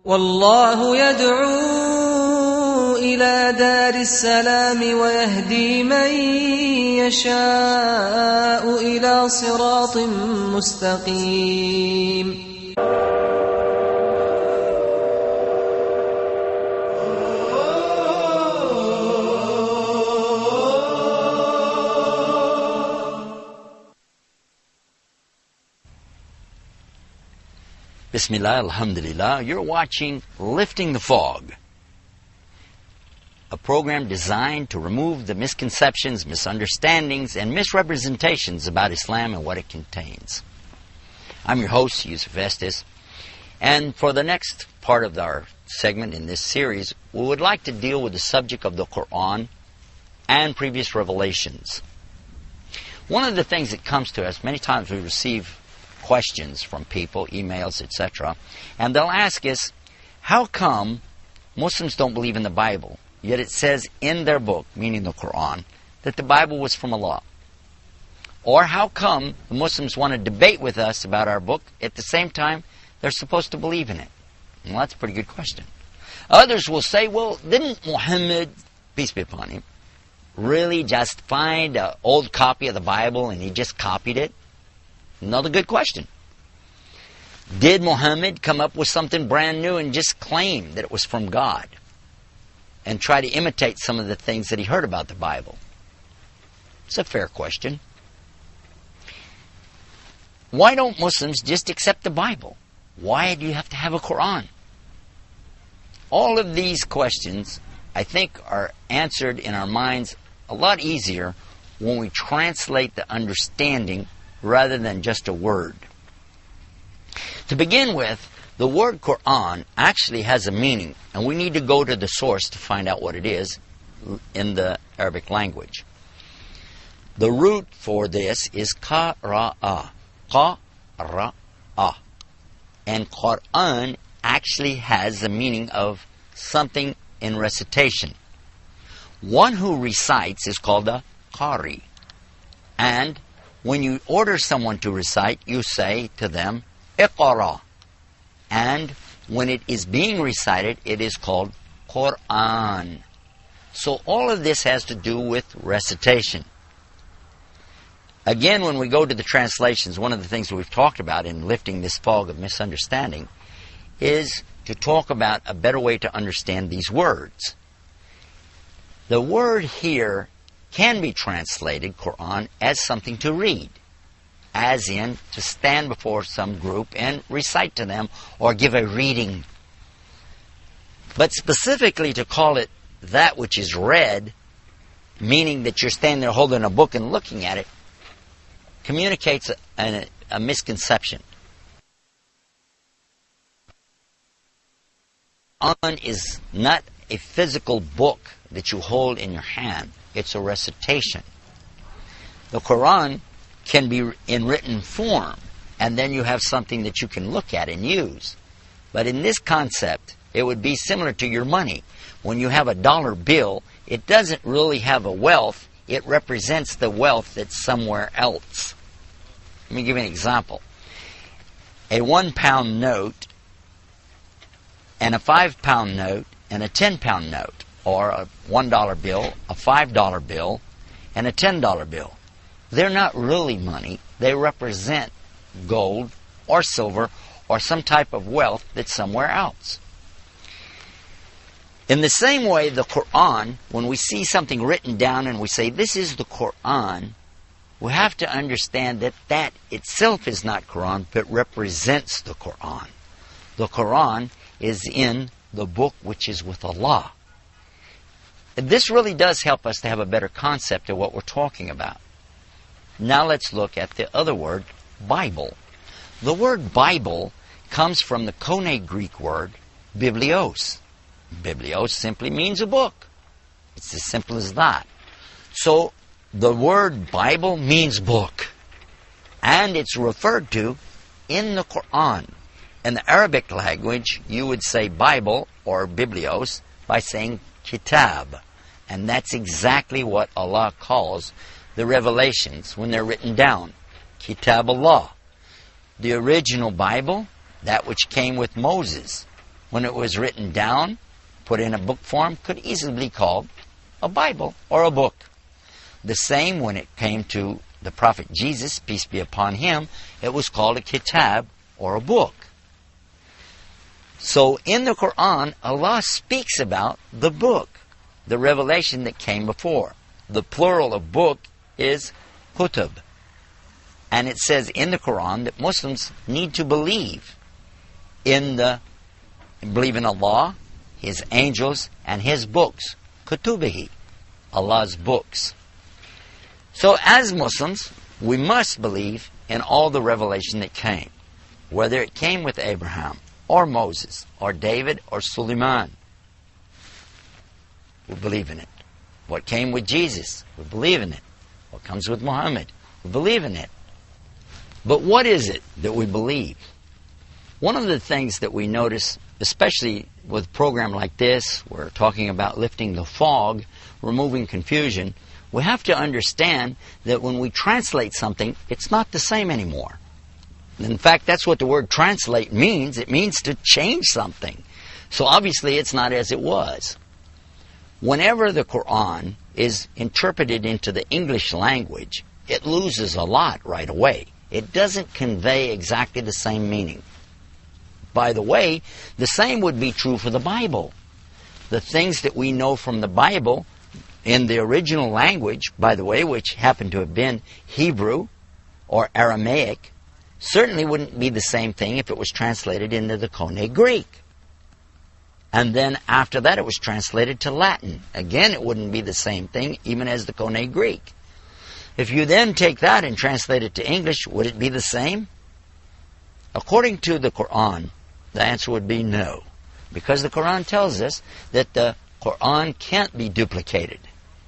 والله يدعو إلى دار السلام ويهدي من يشاء إلى صراط مستقيم. Bismillah, alhamdulillah. You're watching Lifting the Fog, a program designed to remove the misconceptions, misunderstandings, and misrepresentations about Islam and what it contains. I'm your host, Yusuf Estes, and for the next part of our segment in this series, we would like to deal with the subject of the Qur'an and previous revelations. One of the things that comes to us, many times we receive questions from people, emails, etc., and they'll ask us, how come Muslims don't believe in the Bible, yet it says in their book, meaning the Qur'an, that the Bible was from Allah? Or how come the Muslims want to debate with us about our book, at the same time they're supposed to believe in it? Well, that's a pretty good question. Others will say, well, didn't Muhammad, peace be upon him, really just find an old copy of the Bible and he just copied it? Another good question. Did Muhammad come up with something brand new and just claim that it was from God and try to imitate some of the things that he heard about the Bible? It's a fair question. Why don't Muslims just accept the Bible? Why do you have to have a Qur'an? All of these questions, I think, are answered in our minds a lot easier when we translate the understanding rather than just a word. To begin with, the word Qur'an actually has a meaning, and we need to go to the source to find out what it is in the Arabic language. The root for this is qara'a, qara'a, and Qur'an actually has the meaning of something in recitation. One who recites is called a qari, and when you order someone to recite, you say to them, Iqra. And when it is being recited, it is called Qur'an. So all of this has to do with recitation. Again, when we go to the translations, one of the things we've talked about in lifting this fog of misunderstanding is to talk about a better way to understand these words. The word here can be translated, Qur'an, as something to read, as in to stand before some group and recite to them or give a reading. But specifically to call it that which is read, meaning that you're standing there holding a book and looking at it, communicates a misconception. Qur'an is not a physical book that you hold in your hand. It's a recitation. The Qur'an can be in written form, and then you have something that you can look at and use. But in this concept, it would be similar to your money. When you have a dollar bill, it doesn't really have a wealth. It represents the wealth that's somewhere else. Let me give you an example. A 1 pound note and a 5 pound note and a 10 pound note, or a $1 bill, a $5 bill, and a $10 bill. They're not really money. They represent gold or silver or some type of wealth that's somewhere else. In the same way, the Qur'an, when we see something written down and we say, this is the Qur'an, we have to understand that that itself is not Qur'an, but represents the Qur'an. The Qur'an is in the book which is with Allah. This really does help us to have a better concept of what we're talking about. Now let's look at the other word, Bible. The word Bible comes from the Koine Greek word, biblios. Biblios simply means a book. It's as simple as that. So the word Bible means book. And it's referred to in the Qur'an. In the Arabic language, you would say Bible or biblios by saying kitab. And that's exactly what Allah calls the revelations when they're written down. Kitab Allah. The original Bible, that which came with Moses, when it was written down, put in a book form, could easily be called a Bible or a book. The same when it came to the Prophet Jesus, peace be upon him, it was called a kitab or a book. So in the Qur'an, Allah speaks about the book, the revelation that came before. The plural of book is kutub. And it says in the Qur'an that Muslims need to believe in Allah, His angels, and His books. Kutubihi, Allah's books. So as Muslims, we must believe in all the revelation that came, whether it came with Abraham, or Moses, or David, or Suleiman. We believe in it. What came with Jesus, we believe in it. What comes with Muhammad, we believe in it. But what is it that we believe? One of the things that we notice, especially with a program like this, we're talking about lifting the fog, removing confusion, we have to understand that when we translate something, it's not the same anymore. In fact, that's what the word translate means. It means to change something. So obviously it's not as it was. Whenever the Qur'an is interpreted into the English language, it loses a lot right away. It doesn't convey exactly the same meaning. By the way, the same would be true for the Bible. The things that we know from the Bible in the original language, by the way, which happened to have been Hebrew or Aramaic, certainly wouldn't be the same thing if it was translated into the Koine Greek. And then after that it was translated to Latin. Again, it wouldn't be the same thing even as the Koine Greek. If you then take that and translate it to English, would it be the same? According to the Qur'an, the answer would be no. Because the Qur'an tells us that the Qur'an can't be duplicated.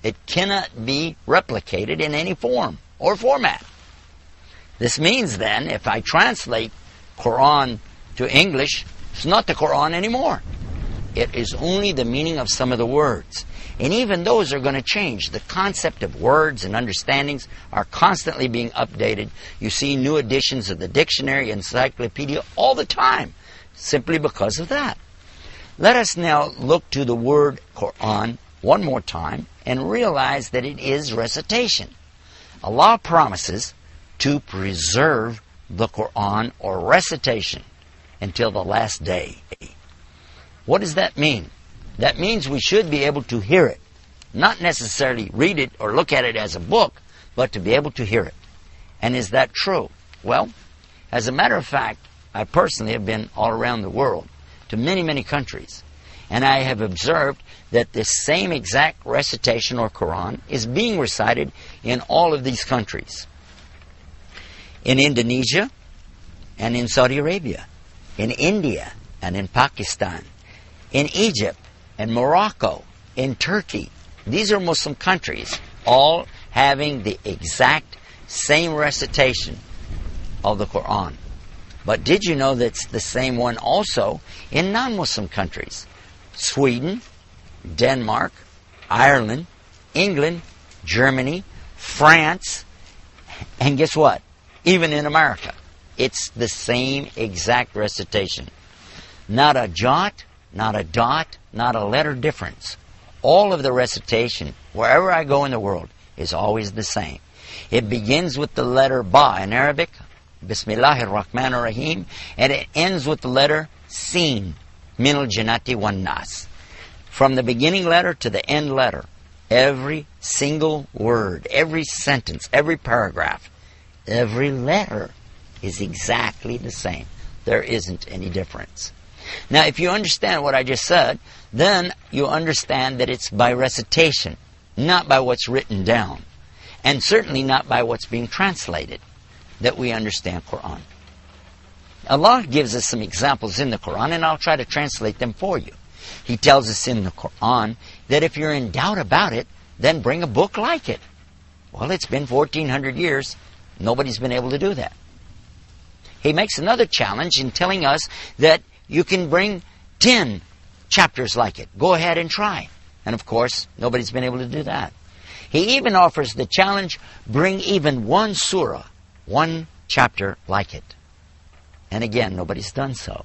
It cannot be replicated in any form or format. This means then, if I translate Qur'an to English, it's not the Qur'an anymore. It is only the meaning of some of the words. And even those are going to change. The concept of words and understandings are constantly being updated. You see new editions of the dictionary, encyclopedia all the time, simply because of that. Let us now look to the word Qur'an one more time and realize that it is recitation. Allah promises to preserve the Qur'an or recitation until the last day. What does that mean? That means we should be able to hear it. Not necessarily read it or look at it as a book, but to be able to hear it. And is that true? Well, as a matter of fact, I personally have been all around the world to many, many countries. And I have observed that this same exact recitation or Qur'an is being recited in all of these countries. In Indonesia and in Saudi Arabia, in India and in Pakistan, in Egypt and Morocco, in Turkey. These are Muslim countries, all having the exact same recitation of the Qur'an. But did you know that's the same one also in non-Muslim countries? Sweden, Denmark, Ireland, England, Germany, France, and guess what? Even in America. It's the same exact recitation. Not a jot, not a dot, not a letter difference. All of the recitation, wherever I go in the world, is always the same. It begins with the letter Ba in Arabic, Bismillahir Rahmanir Rahim, and it ends with the letter Sin, Minal Jannati wan Nas. From the beginning letter to the end letter, every single word, every sentence, every paragraph, every letter is exactly the same. There isn't any difference. Now, if you understand what I just said, then you understand that it's by recitation, not by what's written down, and certainly not by what's being translated, that we understand Qur'an. Allah gives us some examples in the Qur'an, and I'll try to translate them for you. He tells us in the Qur'an that if you're in doubt about it, then bring a book like it. Well, it's been 1,400 years. Nobody's been able to do that. He makes another challenge in telling us that you can bring 10 chapters like it. Go ahead and try. And of course, nobody's been able to do that. He even offers the challenge, bring even one surah, one chapter like it. And again, nobody's done so.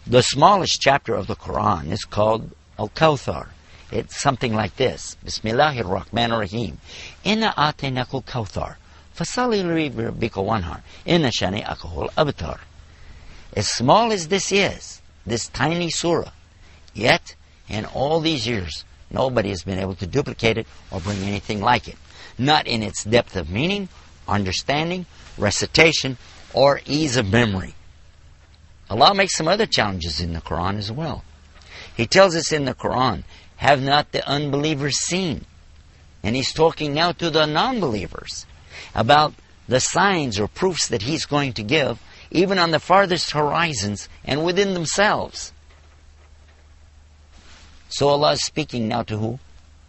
The smallest chapter of the Qur'an is called Al-Kawthar. It's something like this. Bismillahir Rahmanir Rahim. Inna a'tainakal kawthar. Fasalli li rabbika wanhar. Inna shani'aka hul abtar. As small as this is, this tiny surah, yet in all these years, nobody has been able to duplicate it or bring anything like it. Not in its depth of meaning, understanding, recitation, or ease of memory. Allah makes some other challenges in the Quran as well. He tells us in the Quran, have not the unbelievers seen? And He's talking now to the non-believers about the signs or proofs that He's going to give, even on the farthest horizons and within themselves. So Allah is speaking now to who?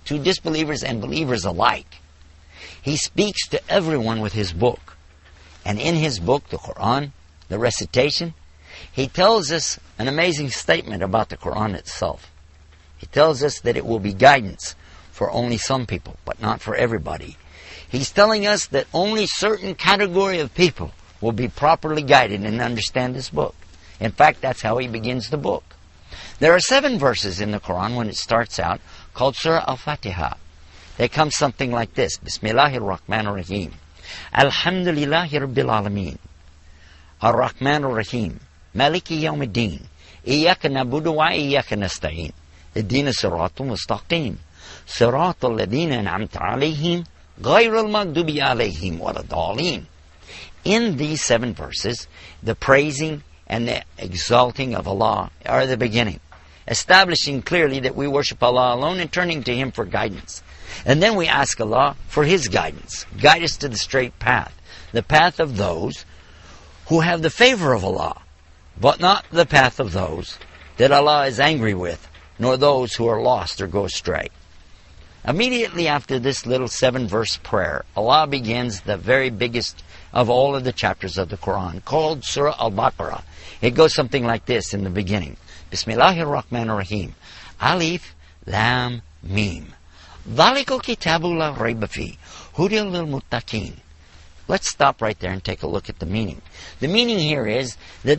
To disbelievers and believers alike. He speaks to everyone with His book. And in His book, the Quran, the recitation, He tells us an amazing statement about the Quran itself. He tells us that it will be guidance for only some people, but not for everybody. He's telling us that only certain category of people will be properly guided and understand this book. In fact, that's how He begins the book. There are 7 verses in the Quran when it starts out called Surah Al-Fatiha. They come something like this. Bismillahir Rahmanir Rahim. Alhamdulillahi Rabbil Alameen. Ar-Rahmanir Rahim. Maliki Yawmiddin. Iyaka nabudu wa iyaka nasta'in. الدين الصراط المستقيم صراط الذين أنعمت عليهم غير المغضوب عليهم ولا الضالين. In these 7 verses, the praising and the exalting of Allah are the beginning, establishing clearly that we worship Allah alone and turning to Him for guidance. And then we ask Allah for His guidance. Guide us to the straight path, the path of those who have the favor of Allah, but not the path of those that Allah is angry with, nor those who are lost or go astray. Immediately after this little 7-verse prayer, Allah begins the very biggest of all of the chapters of the Quran, called Surah Al-Baqarah. It goes something like this in the beginning. Bismillahir Rahmanir Rahim. Alif Lam Mim. Dhalikal kitabu la rayba fi. Hudal lil muttaqin. Let's stop right there and take a look at the meaning. The meaning here is that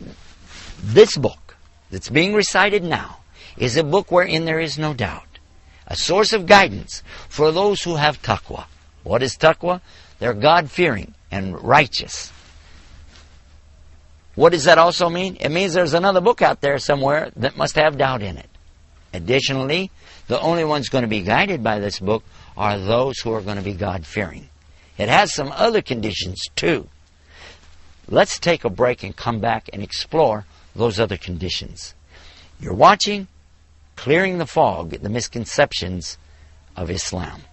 this book that's being recited now is a book wherein there is no doubt. A source of guidance for those who have taqwa. What is taqwa? They're God-fearing and righteous. What does that also mean? It means there's another book out there somewhere that must have doubt in it. Additionally, the only ones going to be guided by this book are those who are going to be God-fearing. It has some other conditions too. Let's take a break and come back and explore those other conditions. You're watching Clearing the Fog, the Misconceptions of Islam.